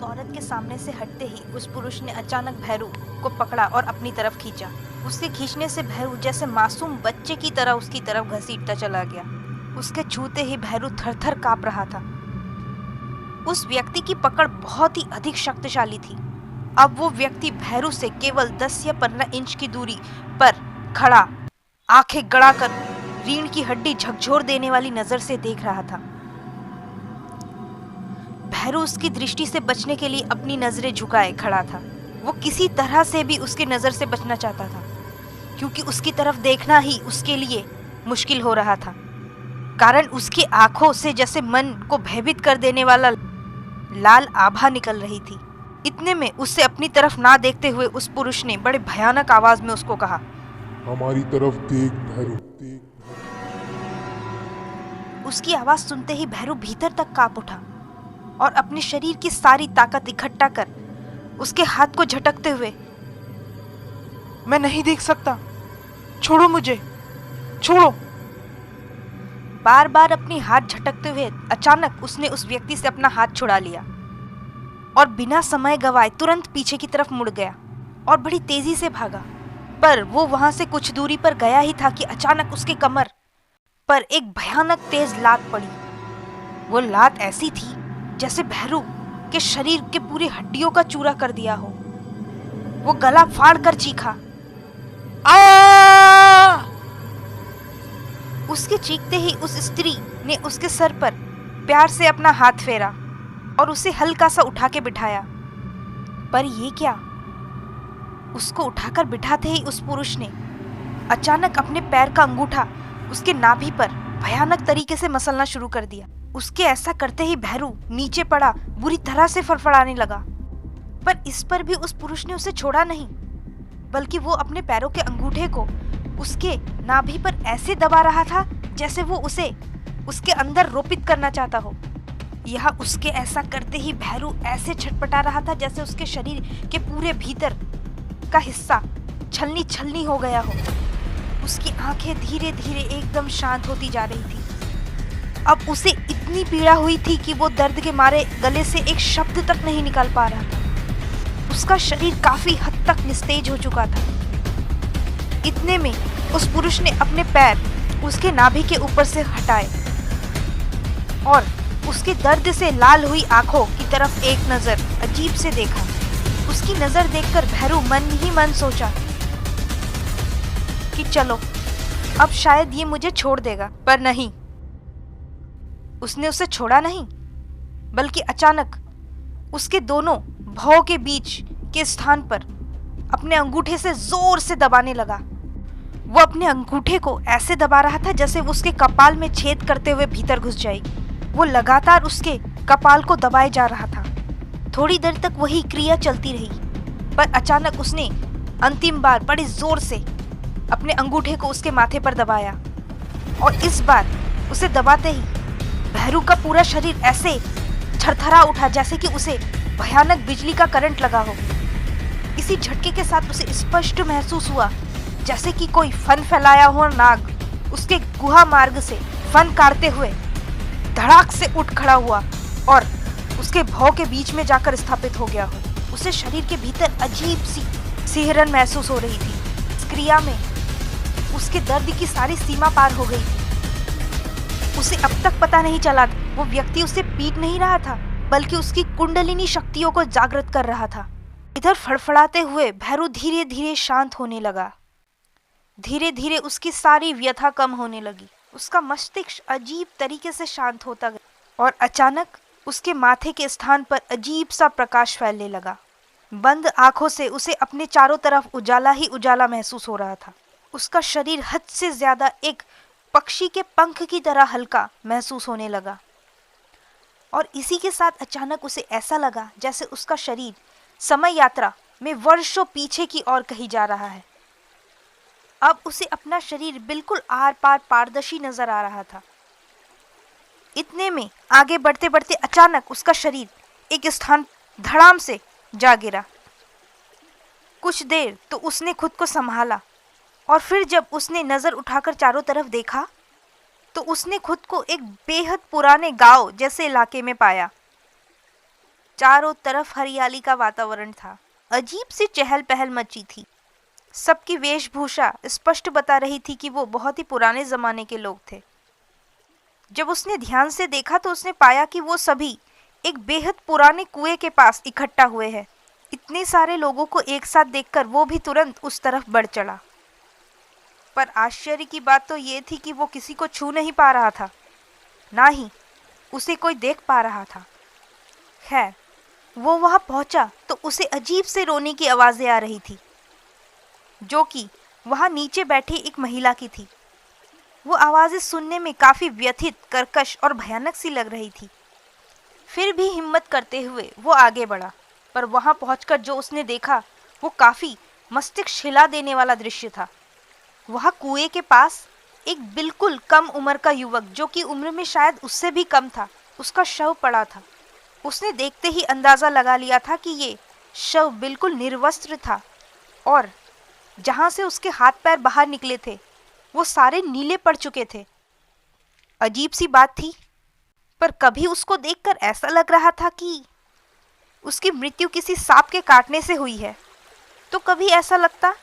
औरत के सामने से हटते ही उस पुरुष ने अचानक भैरू को पकड़ा और अपनी तरफ खींचा। उसके खींचने से भैरू जैसे मासूम बच्चे की तरह उसकी तरफ घसीटता चला गया। उसके छूते ही भैरू थर-थर कांप रहा था। उस व्यक्ति की पकड़ बहुत ही अधिक शक्तिशाली थी। अब वो व्यक्ति भैरू से केवल 10 या 15 इंच की दूरी पर खड़ा, आंखें गड़ाकर रीढ़ की हड्डी झकझोर देने वाली नजर से देख रहा था। भैरू उसकी दृष्टि से बचने के लिए अपनी नजरें झुकाए खड़ा था। वो किसी तरह से भी उसकी नजर से बचना चाहता था, क्योंकि उसकी तरफ देखना ही उसके लिए मुश्किल हो रहा था, कारण उसकी आंखों से जैसे मन को भयभीत कर देने वाला लाल आभा निकल रही थी। इतने में उससे अपनी तरफ ना देखते हुए उस पुरुष ने बड़े भयानक आवाज में उसको कहा, हमारी तरफ देख भैरू, देख। उसकी आवाज सुनते ही भैरू भीतर तक कांप उठा और अपने शरीर की सारी ताकत इकट्ठा कर उसके हाथ को झटकते हुए, मैं नहीं देख सकता, छोड़ो मुझे, छोड़ो। बार बार अपनी हाथ झटकते हुए अचानक उसने उस व्यक्ति से अपना हाथ छुड़ा लिया और बिना समय गवाए तुरंत पीछे की तरफ मुड़ गया और बड़ी तेजी से भागा। पर वो वहां से कुछ दूरी पर गया ही था कि अचानक उसके कमर पर एक भयानक तेज लात पड़ी। वो लात ऐसी थी जैसे भैरू के शरीर के पूरी हड्डियों का चूरा कर दिया हो। वो गला फाड़ कर चीखा, आ! उसके चीखते ही उस स्त्री ने उसके सर पर प्यार से अपना हाथ फेरा और उसे हल्का सा उठा के बिठाया। पर ये क्या, उसको उठाकर बिठाते ही उस पुरुष ने अचानक अपने पैर का अंगूठा उसके नाभि पर भयानक तरीके से मसलना शुरू कर दिया। उसके ऐसा करते ही भैरू नीचे पड़ा, बुरी तरह से फड़फड़ाने लगा। पर इस पर भी उस पुरुष ने उसे छोड़ा नहीं, बल्कि वो अपने पैरों के अंगूठे को उसके नाभि पर ऐसे दबा रहा था जैसे वो उसे उसके अंदर रोपित करना चाहता हो। यह उसके ऐसा करते ही भैरू ऐसे छटपटा रहा था जैसे उसके शरीर के पूरे भीतर का हिस्सा छलनी छलनी हो गया हो। उसकी आंखें धीरे धीरे एकदम शांत होती जा रही थी। अब उसे इतनी पीड़ा हुई थी कि वो दर्द के मारे गले से एक शब्द तक नहीं निकाल पा रहा था। उसका शरीर काफी हद तक निस्तेज हो चुका था। इतने में उस पुरुष ने अपने पैर उसके नाभि के ऊपर से हटाए और उसके दर्द से लाल हुई आंखों की तरफ एक नजर अजीब से देखा। उसकी नजर देखकर भैरू मन ही मन सोचा कि चलो अब शायद ये मुझे छोड़ देगा, पर नहीं। उसने उसे छोड़ा नहीं, बल्कि अचानक उसके दोनों भौं के बीच के स्थान पर अपने अंगूठे से जोर से दबाने लगा। वो अपने अंगूठे को ऐसे दबा रहा था जैसे वो उसके कपाल में छेद करते हुए भीतर घुस जाएगी। वो लगातार उसके कपाल को दबाए जा रहा था। थोड़ी देर तक वही क्रिया चलती रही, पर अचानक उसने अंतिम बार बड़े जोर से अपने अंगूठे को उसके माथे पर दबाया और इस बार उसे दबाते ही भैरू का पूरा शरीर ऐसे थरथरा उठा जैसे कि उसे भयानक बिजली का करंट लगा हो। इसी झटके के साथ उसे स्पष्ट महसूस हुआ जैसे कि कोई फन फैलाया हुआ नाग उसके गुहा मार्ग से फन काटते हुए धड़ाक से उठ खड़ा हुआ और उसके भौं के बीच में जाकर स्थापित हो गया हो। उसे शरीर के भीतर अजीब सी सिहरन महसूस हो रही थी। इस क्रिया में उसके दर्द की सारी सीमा पार हो गई थी। उसे अब तक पता नहीं चला वो व्यक्ति उसे पीट नहीं रहा था, बल्कि उसकी कुंडलिनी शक्तियों को जागृत कर रहा था। इधर फड़फड़ाते हुए भैरू धीरे धीरे शांत होने लगा। धीरे धीरे उसकी सारी व्यथा कम होने लगी। उसका मस्तिष्क अजीब तरीके से शांत होता गया और अचानक उसके माथे के स्थान पर अजीब सा प्रकाश फैलने लगा। बंद आंखों से उसे अपने चारों तरफ उजाला ही उजाला महसूस हो रहा था। उसका शरीर हद से ज्यादा एक पक्षी के पंख की तरह हल्का महसूस होने लगा और इसी के साथ अचानक उसे ऐसा लगा जैसे उसका शरीर समय यात्रा में वर्षों पीछे की ओर कहीं जा रहा है। अब उसे अपना शरीर बिल्कुल आर पार पारदर्शी नजर आ रहा था। इतने में आगे बढ़ते बढ़ते अचानक उसका शरीर एक स्थान धड़ाम से जा गिरा। कुछ देर तो उसने खुद को संभाला और फिर जब उसने नजर उठाकर चारों तरफ देखा तो उसने खुद को एक बेहद पुराने गांव जैसे इलाके में पाया। चारों तरफ हरियाली का वातावरण था। अजीब सी चहल पहल मची थी। सबकी वेशभूषा स्पष्ट बता रही थी कि वो बहुत ही पुराने जमाने के लोग थे। जब उसने ध्यान से देखा तो उसने पाया कि वो सभी एक बेहद पुराने कुएं के पास इकट्ठा हुए हैं। इतने सारे लोगों को एक साथ देखकर वो भी तुरंत उस तरफ बढ़ चला। पर आश्चर्य की बात तो ये थी कि वो किसी को छू नहीं पा रहा था, ना ही उसे कोई देख पा रहा था। खैर, वो वहां पहुंचा तो उसे अजीब से रोने की आवाजें आ रही थी, जो कि वहां नीचे बैठी एक महिला की थी। वो आवाजें सुनने में काफी व्यथित, कर्कश और भयानक सी लग रही थी। फिर भी हिम्मत करते हुए वो आगे बढ़ा, पर वहां पहुंचकर जो उसने देखा वो काफी मस्तिष्क हिला देने वाला दृश्य था। वहां कुएं के पास एक बिल्कुल कम उम्र का युवक, जो कि उम्र में शायद उससे भी कम था, उसका शव पड़ा था। उसने देखते ही अंदाजा लगा लिया था कि ये शव बिल्कुल निर्वस्त्र था और जहां से उसके हाथ पैर बाहर निकले थे वो सारे नीले पड़ चुके थे। अजीब सी बात थी, पर कभी उसको देखकर ऐसा लग रहा था कि उसकी मृत्यु किसी सांप के काटने से हुई है, तो कभी ऐसा लगता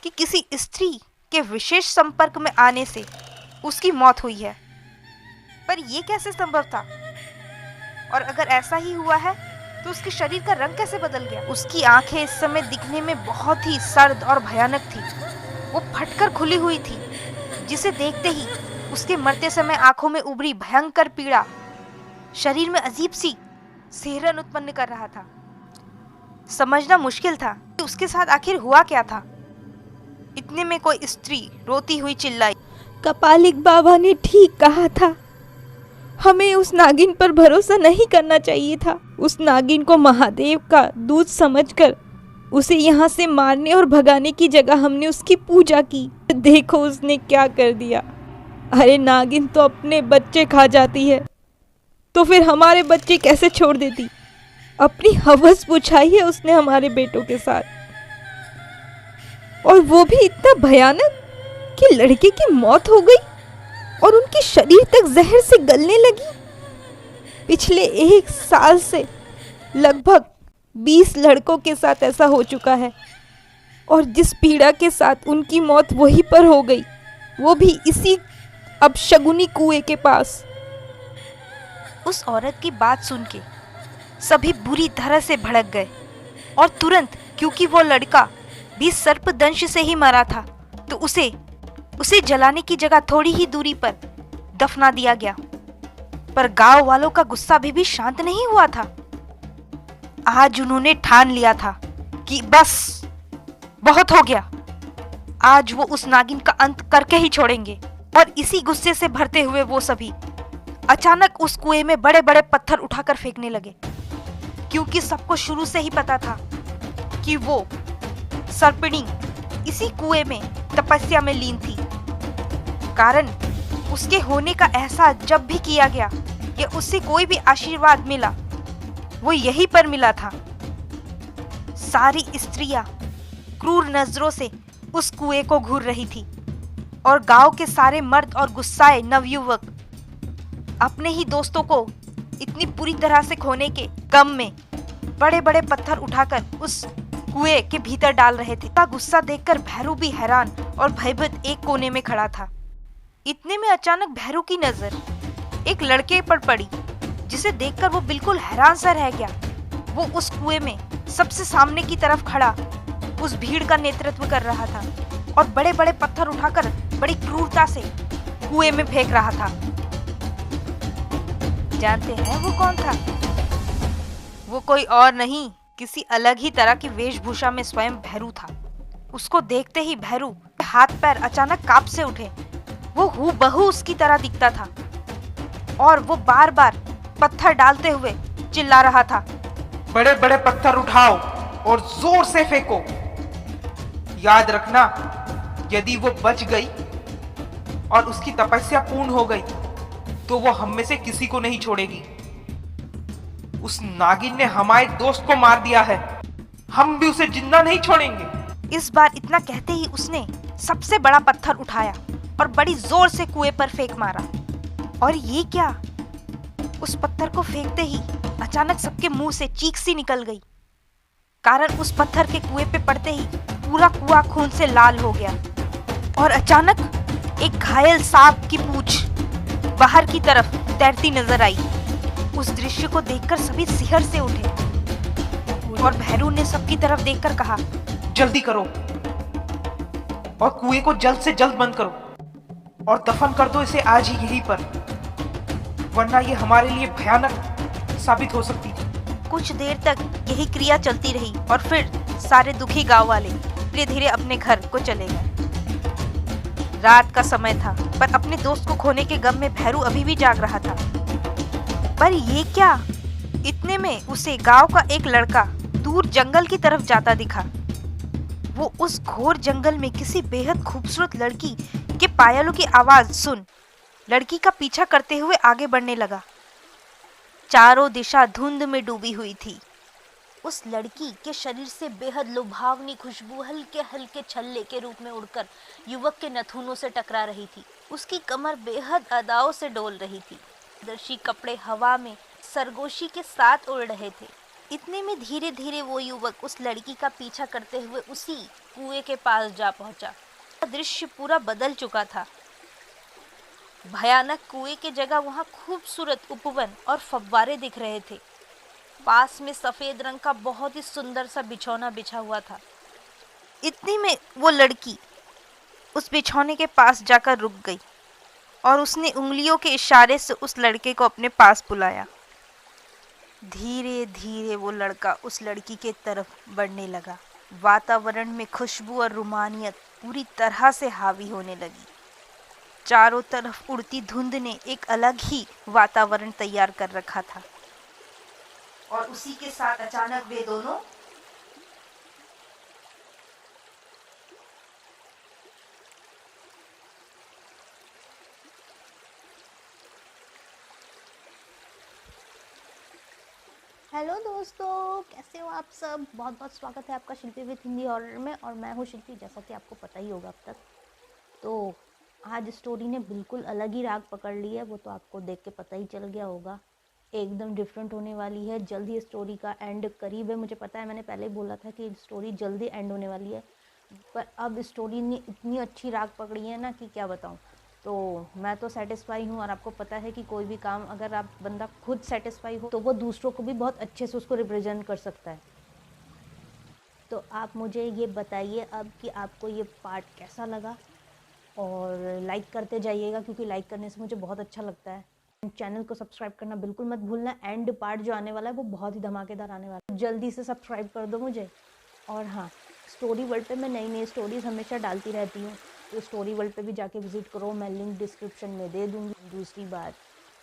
कि किसी स्त्री के विशेष संपर्क में आने से उसकी मौत हुई है। पर यह कैसे संभव था? और अगर ऐसा ही हुआ है तो उसके शरीर का रंग कैसे बदल गया? उसकी आंखें इस समय दिखने में बहुत ही सर्द और भयानक थी। वो फटकर खुली हुई थी, जिसे देखते ही उसके मरते समय आंखों में उभरी भयंकर पीड़ा शरीर में अजीब सी सिहरन उत्पन्न कर रहा था। समझना मुश्किल था कि उसके साथ आखिर हुआ क्या था। इतने में कोई स्त्री रोती हुई चिल्लाई, कपालिक बाबा ने ठीक कहा था, हमें उस नागिन पर भरोसा नहीं करना चाहिए था। उस नागिन को महादेव का दूत समझकर उसे यहाँ से मारने और भगाने की जगह हमने उसकी पूजा की। देखो उसने क्या कर दिया। अरे नागिन तो अपने बच्चे खा जाती है, तो फिर हमारे बच्चे कैसे छोड़ देती? अपनी हवस बुझाई है उसने हमारे बेटों के साथ, और वो भी इतना भयानक कि लड़के की मौत हो गई और उनके शरीर तक जहर से गलने लगी। पिछले 1 साल से लगभग 20 लड़कों के साथ ऐसा हो चुका है, और जिस पीड़ा के साथ उनकी मौत वहीं पर हो गई, वो भी इसी अपशगुनी कुएं के पास। उस औरत की बात सुन के सभी बुरी तरह से भड़क गए और तुरंत, क्योंकि वो लड़का भी सर्पदंश से ही मरा था, तो उसे जलाने की जगह थोड़ी ही दूरी पर दफना दिया गया। पर गांव वालों का गुस्सा भी शांत नहीं हुआ था। आज उन्होंने ठान लिया था कि बस बहुत हो गया, आज वो उस नागिन का अंत करके ही छोड़ेंगे। और इसी गुस्से से भरते हुए वो सभी अचानक उस कुएं में बड़े बड़े पत्थर उठाकर फेंकने लगे, क्योंकि सबको शुरू से ही पता था कि वो सर्पिणी इसी कुएं में तपस्या में लीन थी। कारण उसके होने का एहसास जब भी किया गया या उससे कोई भी आशीर्वाद मिला, वो यहीं पर मिला था। सारी स्त्रियां क्रूर नजरों से उस कुएं को घूर रही थी और गांव के सारे मर्द और गुस्साए नवयुवक अपने ही दोस्तों को इतनी बुरी तरह से खोने के गम में बड़े बड़े पत्थर उठाकर उस कुएं के भीतर डाल रहे थे। का गुस्सा देखकर भैरू भी हैरान और भयभीत एक कोने में खड़ा था। इतने में अचानक भैरू की नजर एक लड़के पर पड़ी, जिसे देखकर वो बिल्कुल हैरान सा रह गया। वो उस कुएं में सबसे सामने की तरफ खड़ा उस भीड़ का नेतृत्व कर रहा था और बड़े बड़े पत्थर उठाकर बड़ी क्रूरता से कुएं में फेंक रहा था। जानते हैं वो कौन था? वो कोई और नहीं, किसी अलग ही तरह की वेशभूषा में स्वयं भैरू था। उसको देखते ही भैरू के हाथ पैर अचानक कांप से उठे। वो हूबहू उसकी तरह दिखता था और वो बार बार पत्थर डालते हुए चिल्ला रहा था, बड़े बड़े पत्थर उठाओ और जोर से फेंको। याद रखना, यदि वो बच गई और उसकी तपस्या पूर्ण हो गई तो वो हम में से किसी को नहीं छोड़ेगी। उस नागिन ने हमारे दोस्त को मार दिया है, हम भी उसे जिंदा नहीं छोड़ेंगे। इस बार इतना कहते ही उसने सबसे बड़ा पत्थर उठाया और बड़ी जोर से कुएं पर फेंक मारा। और ये क्या, उस पत्थर को फेंकते ही अचानक सबके मुंह से चीख सी निकल गई। कारण उस पत्थर के कुएं पे पड़ते ही पूरा कुआं खून से लाल हो गया और अचानक एक घायल सांप की पूंछ बाहर की तरफ तैरती नजर आई। उस दृश्य को देखकर सभी सिहर से उठे और भैरू ने सबकी तरफ देखकर कहा, जल्दी करो और कुएं को जल्द से जल्द बंद करो और दफन कर दो इसे आज ही यहीं पर, वरना ये हमारे लिए भयानक साबित हो सकती थी। कुछ देर तक यही क्रिया चलती रही और फिर सारे दुखी गांव वाले धीरे धीरे अपने घर को चले गए। रात का समय था पर अपने दोस्त को खोने के गम में भैरू अभी भी जाग रहा था। पर ये क्या, इतने में उसे गांव का एक लड़का दूर जंगल की तरफ जाता दिखा। वो उस घोर जंगल में किसी बेहद खूबसूरत लड़की के पायलों की आवाज सुन लड़की का पीछा करते हुए आगे बढ़ने लगा। चारों दिशा धुंध में डूबी हुई थी। उस लड़की के शरीर से बेहद लुभावनी खुशबू हल्के हल्के छल्ले के रूप में उड़कर युवक के नथुनों से टकरा रही थी। उसकी कमर बेहद अदाओं से डोल रही थी। दर्शी कपड़े हवा में सरगोशी के साथ उड़ रहे थे। इतने में धीरे धीरे वो युवक उस लड़की का पीछा करते हुए उसी कुएं के पास जा पहुंचा। दृश्य पूरा बदल चुका था। भयानक कुएं की जगह वहां खूबसूरत उपवन और फव्वारे दिख रहे थे। पास में सफेद रंग का बहुत ही सुंदर सा बिछौना बिछा हुआ था। इतने में वो लड़की उस बिछौने के पास जाकर रुक गई और उसने उंगलियों के इशारे से उस लड़के को अपने पास बुलाया। धीरे धीरे वो लड़का उस लड़की के तरफ बढ़ने लगा। वातावरण में खुशबू और रुमानियत पूरी तरह से हावी होने लगी। चारों तरफ उड़ती धुंध ने एक अलग ही वातावरण तैयार कर रखा था और उसी के साथ अचानक वे दोनों हेलो दोस्तों, कैसे हो आप सब। बहुत बहुत स्वागत है आपका शिल्पी विथ हिंदी हॉरर में। और मैं हूँ शिल्पी, जैसा कि आपको पता ही होगा अब तक। तो आज स्टोरी ने बिल्कुल अलग ही राग पकड़ ली है, वो तो आपको देख के पता ही चल गया होगा। एकदम डिफरेंट होने वाली है। जल्द ही स्टोरी का एंड करीब है। मुझे पता है, मैंने पहले ही बोला था कि स्टोरी जल्दी एंड होने वाली है, पर अब स्टोरी ने इतनी अच्छी राग पकड़ी है ना कि क्या बताऊँ। तो मैं तो सेटिस्फाई हूँ। और आपको पता है कि कोई भी काम अगर आप बंदा खुद सेटिस्फाई हो तो वो दूसरों को भी बहुत अच्छे से उसको रिप्रेजेंट कर सकता है। तो आप मुझे ये बताइए अब कि आपको ये पार्ट कैसा लगा, और लाइक करते जाइएगा क्योंकि लाइक करने से मुझे बहुत अच्छा लगता है। चैनल को सब्सक्राइब करना बिल्कुल मत भूलना। एंड पार्ट जो आने वाला है वो बहुत ही धमाकेदार आने वाला है, जल्दी से सब्सक्राइब कर दो मुझे। और हाँ, स्टोरी वर्ल्ड पे मैं नई नई स्टोरीज़ हमेशा डालती रहती हूँ, तो स्टोरी वर्ल्ड पे भी जाके विजिट करो। मैं लिंक डिस्क्रिप्शन में दे दूँगी। दूसरी बात,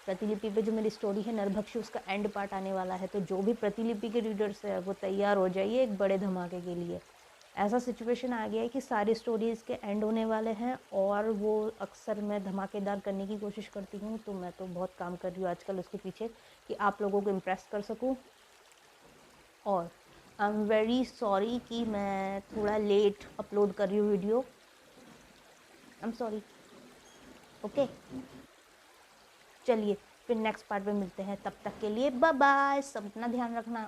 प्रतिलिपि पे जो मेरी स्टोरी है नरभक्षी, उसका एंड पार्ट आने वाला है। तो जो भी प्रतिलिपि के रीडर्स है वो तैयार हो जाइए एक बड़े धमाके के लिए। ऐसा सिचुएशन आ गया है कि सारी स्टोरीज़ के एंड होने वाले हैं, और वो अक्सर मैं धमाकेदार करने की कोशिश करती हूँ। तो मैं तो बहुत काम कर रही हूँ आजकल उसके पीछे कि आप लोगों को इम्प्रेस कर सकूँ। और आई एम वेरी सॉरी कि मैं थोड़ा लेट अपलोड कर रही हूँ video. I am sorry. Okay, चलिए फिर नेक्स्ट पार्ट में मिलते हैं। तब तक के लिए बाय बाय। सब अपना ध्यान रखना।